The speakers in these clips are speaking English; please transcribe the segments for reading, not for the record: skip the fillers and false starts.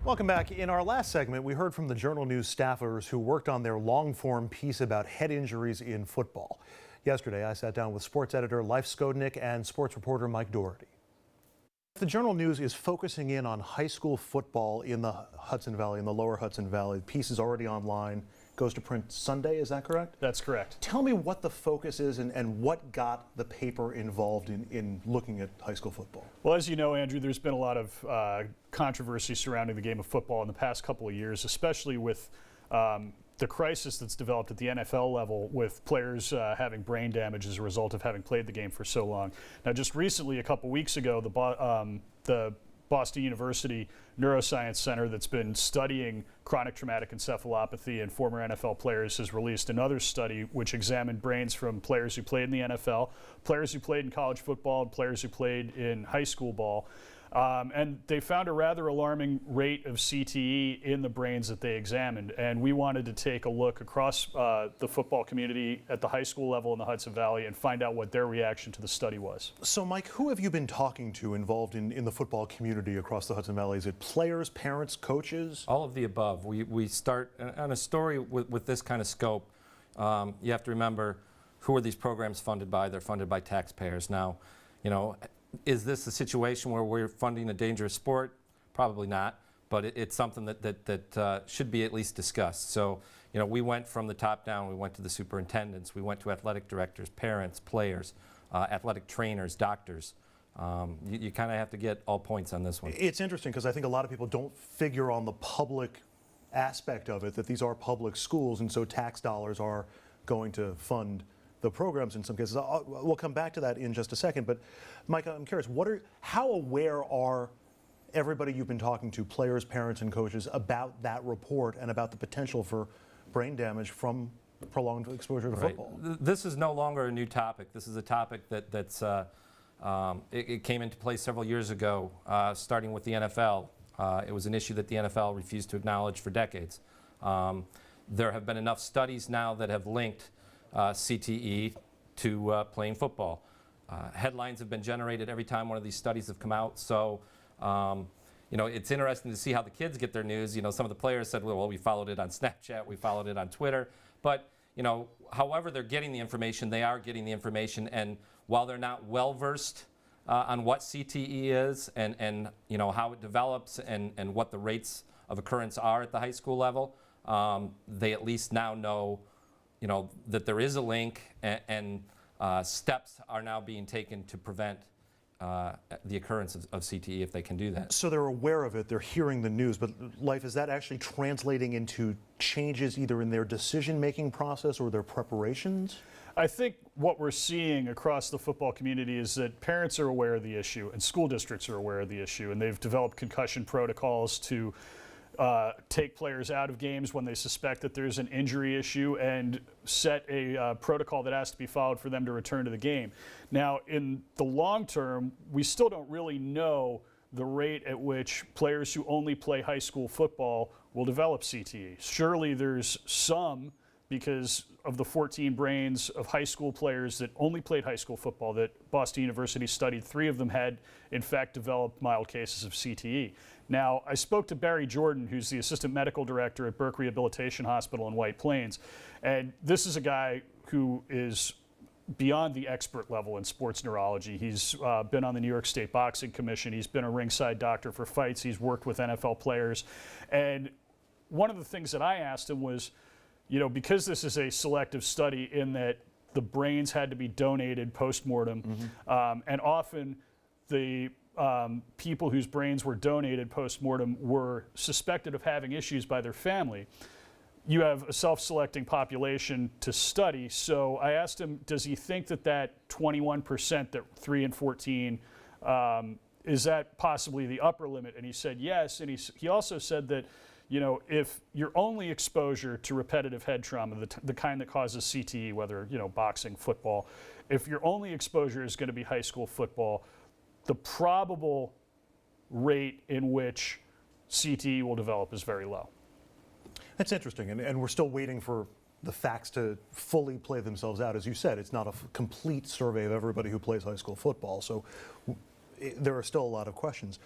Welcome back. In our last segment, we heard from the Journal News staffers who worked on their long-form piece about head injuries in football. Yesterday, I sat down with sports editor Leif Skodnick and sports reporter Mike Dougherty. The Journal News is focusing in on high school football in the Hudson Valley, in the lower Hudson Valley. The piece is already online, goes to print Sunday, is that correct? That's correct. Tell me what the focus is and what got the paper involved in looking at high school football. Well, as you know, Andrew, there's been a lot of controversy surrounding the game of football in the past couple of years, especially with the crisis that's developed at the NFL level with players having brain damage as a result of having played the game for so long. Now, just recently, a couple weeks ago, the Boston University Neuroscience Center that's been studying chronic traumatic encephalopathy in former NFL players has released another study which examined brains from players who played in the NFL, players who played in college football, and players who played in high school ball. And they found a rather alarming rate of CTE in the brains that they examined. And we wanted to take a look across the football community at the high school level in the Hudson Valley and find out what their reaction to the study was. So, Mike, who have you been talking to involved in the football community across the Hudson Valley? Is it players, parents, coaches? All of the above. We start on a story with this kind of scope. You have to remember, who are these programs funded by? They're funded by taxpayers. Now, you know, is this a situation where we're funding a dangerous sport? Probably not, but it's something that should be at least discussed. So, you know, we went from the top down. We went to the superintendents. We went to athletic directors, parents, players, athletic trainers, doctors. You kind of have to get all points on this one. It's interesting because I think a lot of people don't figure on the public aspect of it, that these are public schools, and so tax dollars are going to fund the programs in some cases. We'll come back to that in just a second, but Mike, I'm curious, how aware are everybody you've been talking to, players, parents, and coaches, about that report and about the potential for brain damage from prolonged exposure to football? This is no longer a new topic. This is a topic it came into play several years ago, starting with the NFL. It was an issue that the NFL refused to acknowledge for decades. There have been enough studies now that have linked CTE to playing football. Headlines have been generated every time one of these studies have come out. So, you know, it's interesting to see how the kids get their news. You know, some of the players said, well, we followed it on Snapchat, we followed it on Twitter. But, you know, however they're getting the information, they are getting the information. And while they're not well-versed on what CTE is and you know, how it develops and what the rates of occurrence are at the high school level, they at least now know, you know, that there is a link and steps are now being taken to prevent the occurrence of CTE if they can do that. So they're aware of it, they're hearing the news, but Leif, is that actually translating into changes either in their decision-making process or their preparations? I think what we're seeing across the football community is that parents are aware of the issue and school districts are aware of the issue, and they've developed concussion protocols to take players out of games when they suspect that there's an injury issue and set a protocol that has to be followed for them to return to the game. Now, in the long term, we still don't really know the rate at which players who only play high school football will develop CTE. Surely there's some, because of the 14 brains of high school players that only played high school football that Boston University studied, 3 of them had, in fact, developed mild cases of CTE. Now, I spoke to Barry Jordan, who's the assistant medical director at Burke Rehabilitation Hospital in White Plains, and this is a guy who is beyond the expert level in sports neurology. He's been on the New York State Boxing Commission. He's been a ringside doctor for fights. He's worked with NFL players. And one of the things that I asked him was, you know, because this is a selective study in that the brains had to be donated post-mortem, and often the people whose brains were donated post-mortem were suspected of having issues by their family. You have a self-selecting population to study, so I asked him, does he think that that 21%, that 3 and 14, is that possibly the upper limit? And he said yes, and he also said that, you know, if your only exposure to repetitive head trauma, the kind that causes CTE, whether, you know, boxing, football, if your only exposure is going to be high school football, the probable rate in which CTE will develop is very low. That's interesting, and we're still waiting for the facts to fully play themselves out. As you said, it's not a complete survey of everybody who plays high school football, so there are still a lot of questions.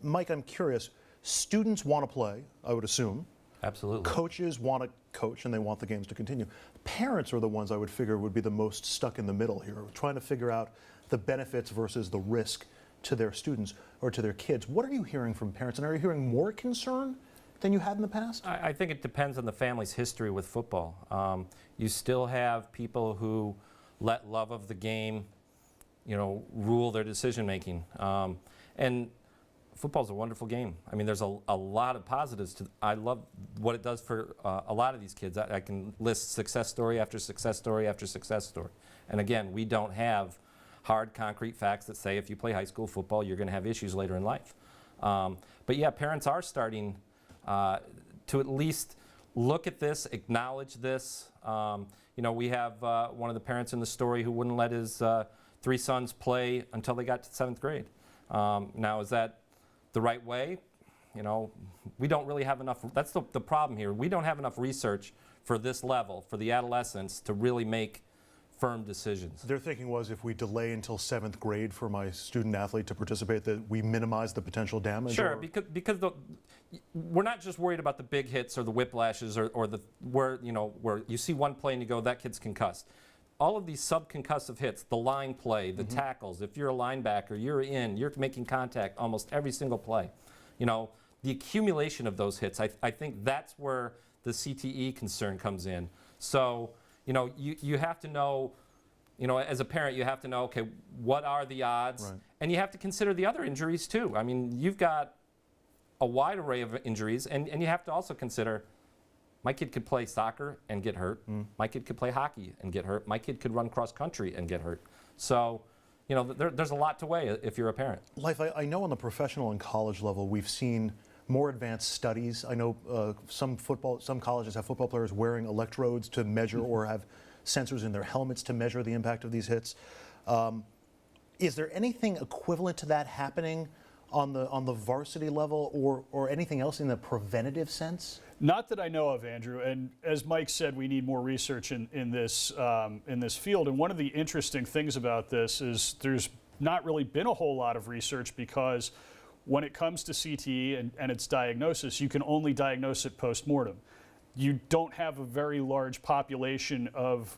Mike, I'm curious, Students want to play, I would assume. Absolutely. Coaches want to coach and they want the games to continue. Parents are the ones I would figure would be the most stuck in the middle here, trying to figure out the benefits versus the risk to their students or to their kids. What are you hearing from parents, and are you hearing more concern than you had in the past? I think it depends on the family's history with football. You still have people who let love of the game, rule their decision making. And football's a wonderful game. I mean, there's a lot of positives to. I love what it does for a lot of these kids. I can list success story after success story after success story. And again, we don't have hard, concrete facts that say if you play high school football, you're going to have issues later in life. But yeah, parents are starting to at least look at this, acknowledge this. We have one of the parents in the story who wouldn't let his 3 sons play until they got to 7th grade. Now, is that the right way? We don't really have enough. That's the problem here. We don't have enough research for this level, for the adolescents, to really make firm decisions. Their thinking was if we delay until 7th grade for my student athlete to participate, that we minimize the potential damage? Sure, because we're not just worried about the big hits or the whiplashes or the where you see one play and you go, that kid's concussed. All of these subconcussive hits, the line play, the tackles, if you're a linebacker, you're making contact almost every single play. The accumulation of those hits, I think that's where the CTE concern comes in. So, you have to know, as a parent, you have to know, okay, what are the odds? Right. And you have to consider the other injuries too. I mean, you've got a wide array of injuries, and you have to also consider, my kid could play soccer and get hurt. My kid could play hockey and get hurt. My kid could run cross country and get hurt. So, there's a lot to weigh if you're a parent. Leif, I know on the professional and college level, we've seen more advanced studies. I know some colleges have football players wearing electrodes to measure or have sensors in their helmets to measure the impact of these hits. Is there anything equivalent to that happening on the varsity level or anything else in the preventative sense? Not that I know of, Andrew. And as Mike said, we need more research in this field. And one of the interesting things about this is there's not really been a whole lot of research, because when it comes to CTE and its diagnosis, you can only diagnose it post-mortem. You don't have a very large population of,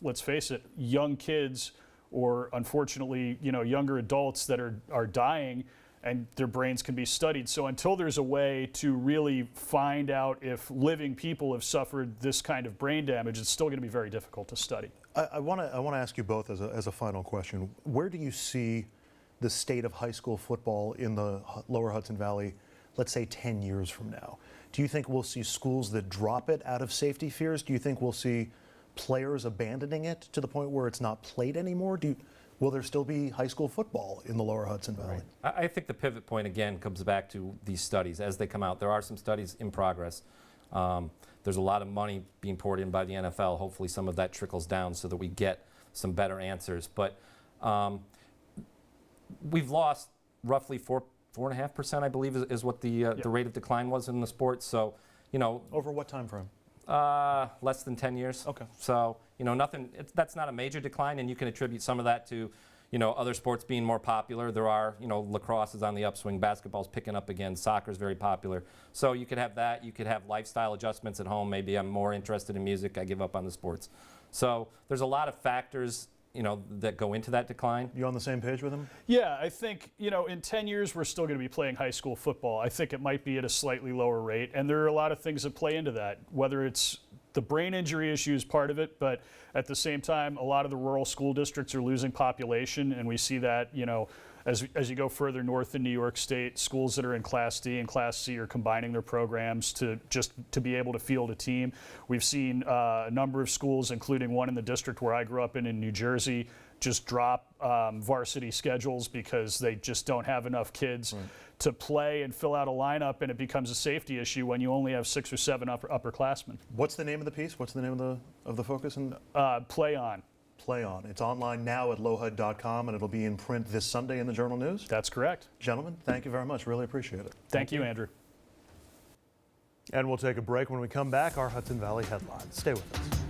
let's face it, young kids or unfortunately, younger adults that are dying and their brains can be studied. So until there's a way to really find out if living people have suffered this kind of brain damage, it's still going to be very difficult to study. I want to ask you both as a final question. Where do you see the state of high school football in the lower Hudson Valley, let's say 10 years from now? Do you think we'll see schools that drop it out of safety fears? Do you think we'll see players abandoning it to the point where it's not played anymore? Will there still be high school football in the lower Hudson Valley? Right. I think the pivot point again comes back to these studies as they come out. There are some studies in progress. There's a lot of money being poured in by the NFL. Hopefully some of that trickles down so that we get some better answers. But we've lost roughly 4.5%, I believe, is what the rate of decline was in the sport. So, over what time frame? Less than 10 years. Okay. So, nothing. That's not a major decline, and you can attribute some of that to, other sports being more popular. There are, lacrosse is on the upswing, basketball's picking up again, soccer's very popular. So you could have that. You could have lifestyle adjustments at home. Maybe I'm more interested in music. I give up on the sports. So there's a lot of factors that go into that decline. You on the same page with him? Yeah, I think, in 10 years, we're still going to be playing high school football. I think it might be at a slightly lower rate, and there are a lot of things that play into that, whether it's the brain injury issue is part of it, but at the same time, a lot of the rural school districts are losing population, and we see that, as you go further north in New York State, schools that are in Class D and Class C are combining their programs to be able to field a team. We've seen a number of schools, including one in the district where I grew up in New Jersey, just drop varsity schedules because they just don't have enough kids to play and fill out a lineup, and it becomes a safety issue when you only have 6 or 7 upperclassmen. What's the name of the piece? What's the name of the focus? Play On. Play On. It's online now at lowhud.com, and it'll be in print this Sunday in the Journal News. That's correct. Gentlemen, thank you very much. Really appreciate it. Thank you, Andrew. And we'll take a break. When we come back, our Hudson Valley headlines. Stay with us.